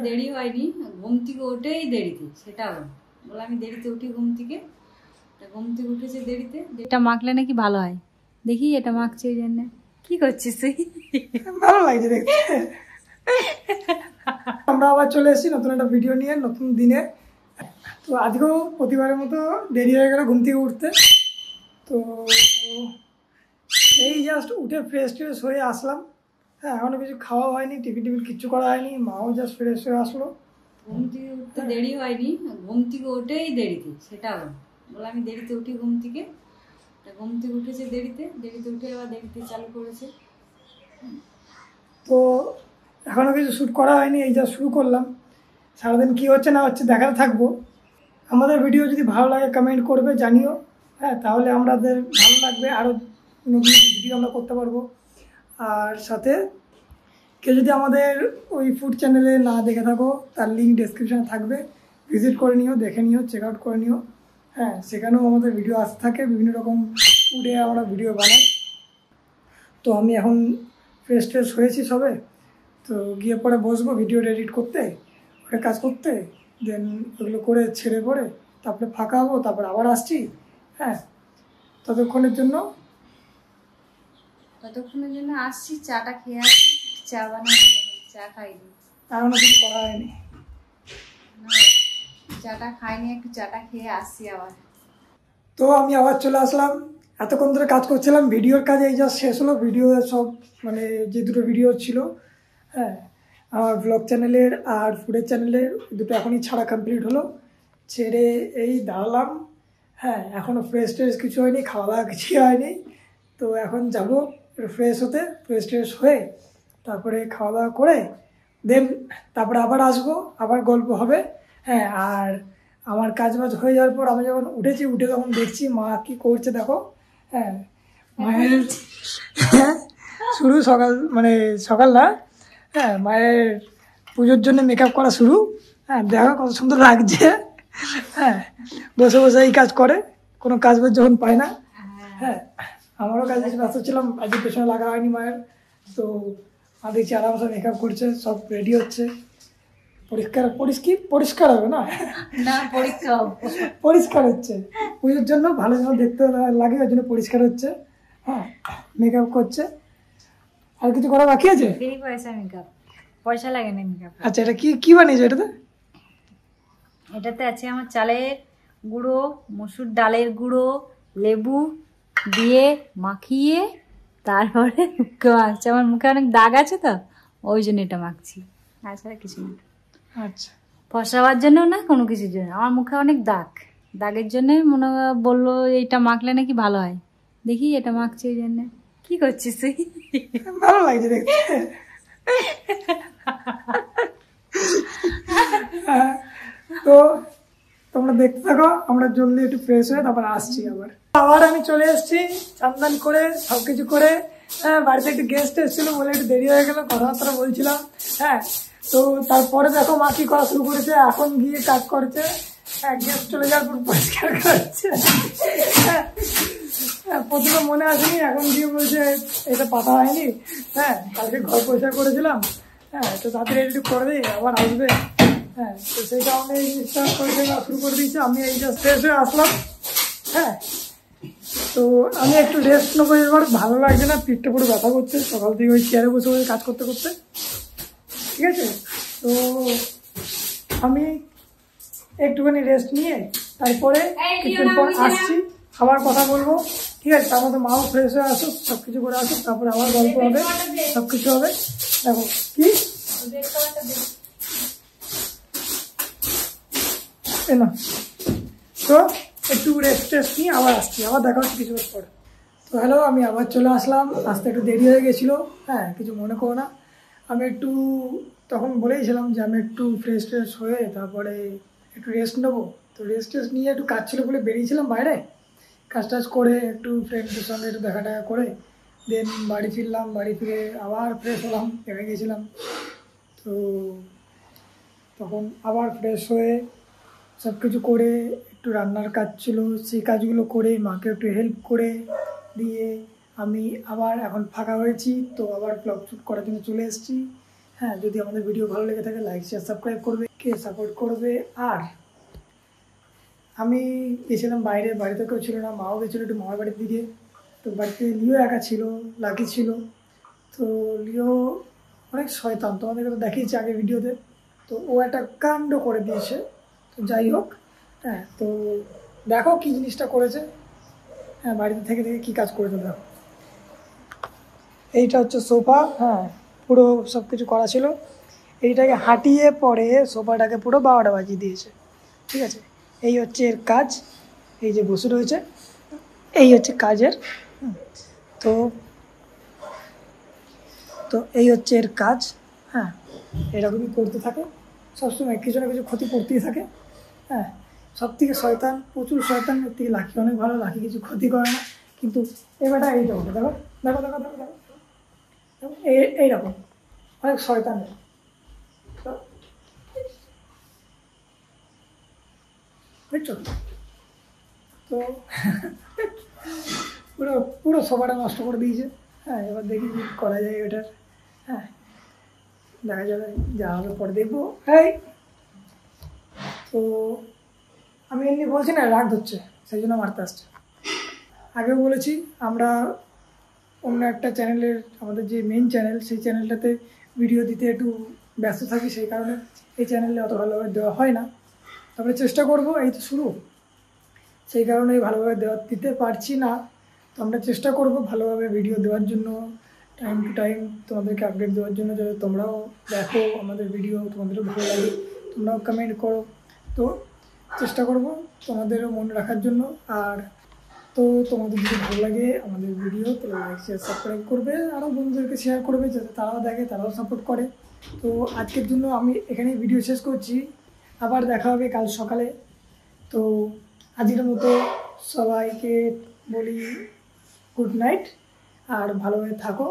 দেরি হয়নি, ঘুম থেকে উঠেই দেরিতে, সেটাও বলে আমি দেরিতে উঠি ঘুম থেকে উঠেছে দেরিতে। এটা মাখলে নাকি ভালো হয়, দেখি এটা মাখছে ওই জন্য। কি করছিস তুই? ভালো লাগছে দেখতে। আমরা আবার চলে এসেছি নতুন একটা ভিডিও নিয়ে, নতুন দিনে। তো আজকেও প্রতিবারের মতো দেরি হয়ে গেল ঘুম থেকে উঠতে। তো এই জাস্ট উঠে ফ্রেশ ট্রেশ হয়ে আসলাম। হ্যাঁ, এখনও কিছু খাওয়া হয়নি, টিফিন কিচ্ছু করা হয়নি। মাও জাস্ট ফ্রেশ হয়ে আসলো। ঘুম থেকে উঠতে দেরি হয়নি, ঘুম থেকে উঠেই দেরিতে, সেটাও বলে আমি দেরিতে উঠি ঘুম থেকে উঠেছে দেরিতে উঠে আবার দেরিতে চালু করেছে। তো এখনও কিছু শ্যুট করা হয়নি, এই যা শুরু করলাম। সারাদিন কী হচ্ছে না হচ্ছে দেখাতে থাকবো। আমাদের ভিডিও যদি ভালো লাগে কমেন্ট করবে, জানিও। হ্যাঁ, তাহলে আমাদের ভালো লাগবে, আরও নতুন ভিডিও আমরা করতে পারবো। আর সাথে কেউ যদি আমাদের ওই ফুড চ্যানেলে না দেখে থাকো, তার লিঙ্ক ডেসক্রিপশানে থাকবে, ভিজিট করে নিও, দেখে নিও, চেক আউট করে নিও। হ্যাঁ, সেখানেও আমাদের ভিডিও আসতে থাকে, বিভিন্ন রকম ফুডে আমরা ভিডিও বানাই। তো আমি এখন ফ্রেশ ট্রেশ হয়েছি সবে, তো গিয়ে পরে বসবো ভিডিও এডিট করতে, ওটা কাজ করতে। দেন ওগুলো করে ছেড়ে পরে তারপরে ফাঁকা হবো, তারপরে আবার আসছি। হ্যাঁ, ততক্ষণের জন্য আসছি, চাটা খেয়ে আসছি। চা বানাই, চা খাইনি, এখনো কিছু করা হয়নি। চাটা খাইনি, একটু চাটা খেয়ে আসছি আবার। তো আমি আবার চলে আসলাম। এতক্ষণ ধরে কাজ করছিলাম, ভিডিওর কাজ এই জাস্ট শেষ হলো। ভিডিও সব মানে যে দুটো ভিডিও ছিল, হ্যাঁ, আমার ব্লগ চ্যানেলের আর ফুডের চ্যানেলের দুটো এখনই ছাড়া কমপ্লিট হলো। ছেড়ে এই দাঁড়ালাম। হ্যাঁ, এখনও ফ্রেশ ট্রেশ কিছু হয়নি, খাওয়া দাওয়া কিছুই হয়নি। তো এখন যাব ফ্রেশ হতে, ফ্রেশ ট্রেশ হয়ে তারপরে খাওয়া দাওয়া করে দেন তারপরে আবার আসবো, আবার গল্প হবে। হ্যাঁ, আর আমার কাজ বাজ হয়ে যাওয়ার পর আমি যখন উঠে তখন দেখছি মা কি করছে, দেখো। হ্যাঁ, মায়ের শুরু সকাল, মানে সকাল না, হ্যাঁ, মায়ের পুজোর জন্য মেকআপ করা শুরু। হ্যাঁ, দেখো কত সুন্দর লাগছে। হ্যাঁ, বসে বসে এই কাজ করে, কোনো কাজ বাজ যখন পায় না। হ্যাঁ, আমারও কাজে ব্যস্ত ছিলাম, আজকে পেছনে লাগা হয়নি মায়ের। তো মা দেখছি আরামসে মেকআপ করছে, সব রেডি হচ্ছে। পরিষ্কার হবে না, পরিষ্কার হচ্ছে পুজোর জন্য, ভালো যেন দেখতে লাগে ওই জন্য পরিষ্কার হচ্ছে। হ্যাঁ, মেকআপ করছে। আর কিছু করা বাকি আছে? পয়সা লাগে না মেকআপ। আচ্ছা, এটা কি বানিয়েছো এটাতে? এটাতে আছে আমার চালের গুঁড়ো, মসুর ডালের গুঁড়ো, লেবু দিয়ে মাখিয়ে তারপরে মুখে মাখছি। আমার মুখে অনেক দাগ আছে তো, ওই জন্য এটা মাখছি, তাছাড়া কিছু না। আচ্ছা, ফসাবার জন্য না, কোনো কিছুর জন্য। আমার মুখে অনেক দাগের জন্য মনে বললো এইটা মাখলে নাকি ভালো হয়, দেখি এটা মাখছি ওই জন্য। কি করছিস তুই? ভালো লাগছে দেখতে। তো তোমরা দেখতে থাকো, আমরা জলদি একটু ফ্রেশ হয়ে তারপর আসছি। আবার আমি চলে এসেছি চান করে সবকিছু করে। হ্যাঁ, বাড়িতে একটু গেস্ট এসেছিলো বলে একটু দেরি হয়ে গেল, কথাবার্তা বলছিলাম। হ্যাঁ, তো তারপরে দেখো মা কি করা শুরু করেছে, এখন গিয়ে কাজ করেছে। হ্যাঁ, গেস্ট চলে যাওয়ার পর পরিষ্কার করছে। হ্যাঁ, প্রথমে মনে আসেনি, এখন গিয়ে বলছে এটা পাতা হয়নি। হ্যাঁ, কালকে ঘর পরিষ্কার করেছিলাম। হ্যাঁ, তো তাড়াতাড়ি একটু করে দিই, আবার আসবে। হ্যাঁ, তো সেই কারণে এই জিনিসটা শুরু করে দিয়েছে। আমি এই জাস্ট ফ্রেশ হয়ে আসলাম। হ্যাঁ, তো আমি একটু রেস্ট নেবো, এবার ভালো লাগছে না, পিঠটা পুরো ব্যথা করছে সকাল থেকে ওই চেয়ারে বসে বসে কাজ করতে করতে। ঠিক আছে, তো আমি একটুখানি রেস্ট নিয়ে তারপরে কিছুক্ষণ পর আসছি, আবার কথা বলবো। ঠিক আছে, তার মধ্যে মাও ফ্রেশ হয়ে আসুক, সব কিছু করে আসুক, তারপরে আবার গল্প হবে, সব কিছু হবে। দেখো কি না, তো একটু রেস্ট নিয়ে আবার আসছি, আবার দেখা হচ্ছে কিছু পর। তো হ্যালো, আমি আবার চলে আসলাম, আসতে একটু দেরি হয়ে গেছিলো। হ্যাঁ, কিছু মনে করো না। আমি একটু তখন বলেইছিলাম যে আমি একটু ফ্রেশ হয়ে তারপরে একটু রেস্ট নেবো। তো রেস্ট নিয়ে একটু কাজ ছিল বলে বেরিয়েছিলাম বাইরে, কাজ টাজ করে একটু ফ্রেন্ডদের সঙ্গে একটু দেখা করে দেন বাড়ি ফিরলাম। বাড়ি ফিরে আবার ফ্রেশ হলাম, নেমে গেছিলাম। তো তখন আবার ফ্রেশ হয়ে সব কিছু করে একটু রান্নার কাজ ছিল, সেই কাজগুলো করে মাকে একটু হেল্প করে দিয়ে আমি আবার এখন ফাঁকা হয়েছি। তো আবার ব্লগ শ্যুট করার জন্য চলে এসেছি। হ্যাঁ, যদি আমাদের ভিডিও ভালো লেগে থাকে লাইক শেয়ার সাবস্ক্রাইব করবে, কে সাপোর্ট করবে। আর আমি গেছিলাম বাইরে, বাড়িতে কেউ ছিল না, মাও গেছিলো একটু মামার বাড়ির দিকে। তো বাড়িতে লিও একা ছিল, লাকি ছিল। তো লিও অনেক শয়তান, তোমাদেরকে তো দেখিয়েছি আগে ভিডিওতে। তো ও একটা কাণ্ড করে দিয়েছে। তো যাই হোক, হ্যাঁ, তো দেখো কী জিনিসটা করেছে। হ্যাঁ, বাড়িতে থেকে থেকে কী কাজ করেছে দেখো। এইটা হচ্ছে সোফা, হ্যাঁ, পুরো সব কিছু করা ছিল। এইটাকে হাঁটিয়ে পরে সোফাটাকে পুরো 12টা বাজিয়ে দিয়েছে। ঠিক আছে, এই হচ্ছে এর কাজ। এই যে বসে রয়েছে, এই হচ্ছে কাজের। তো তো এই হচ্ছে এর কাজ। হ্যাঁ, এরকমই করতে থাকে সবসময়, কিছু না কিছু ক্ষতি করতেই থাকে। হ্যাঁ, সব থেকে শয়তান, প্রচুর শয়তান। এর থেকে লাকি অনেক ভালো, লাকি কিছু ক্ষতি করে না। কিন্তু এবারটা এইটা ওটা দেখো দেখো দেখো দেখো দেখো এইরকম অনেক শয়তান। দেখছো তো পুরো পুরো সোফাটা নষ্ট করে দিয়েছে। হ্যাঁ, এবার দেখি কি করা যায় ওটার। হ্যাঁ, দেখা যাবে, যা হবে পরে দেখবো। এই তো আমি এমনি বলছি না, রাগ ধরছে, সেই জন্য মারতে আসছে। আগেও বলেছি আমরা অন্য একটা চ্যানেলের, আমাদের যে মেন চ্যানেল, সেই চ্যানেলটাতে ভিডিও দিতে একটু ব্যস্ত থাকি, সেই কারণে এই চ্যানেলে অত ভালোভাবে দেওয়া হয় না। তবে চেষ্টা করব, এই তো শুরু, সেই কারণে ভালোভাবে দিতে পারছি না। তো আমরা চেষ্টা করব ভালোভাবে ভিডিও দেওয়ার জন্য, টাইম টু টাইম তোমাদেরকে আপডেট দেওয়ার জন্য, যাতে তোমরাও দেখো আমাদের ভিডিও, তোমাদেরও ভালো লাগে, তোমরাও কমেন্ট করো। তো চেষ্টা করব তোমাদেরও মনে রাখার জন্য। আর তো তোমাদের যদি ভালো লাগে আমাদের ভিডিও, তাহলে লাইক শেয়ার সাবস্ক্রাইব করবে, আরও বন্ধুদেরকে শেয়ার করবে, যাতে তারাও দেখে, তারাও সাপোর্ট করে। তো আজকের জন্য আমি এখানেই ভিডিও শেষ করছি। আবার দেখা হবে কাল সকালে। তো আজকের মতো সবাইকে বলি গুড নাইট, আর ভালোভাবে থাকো।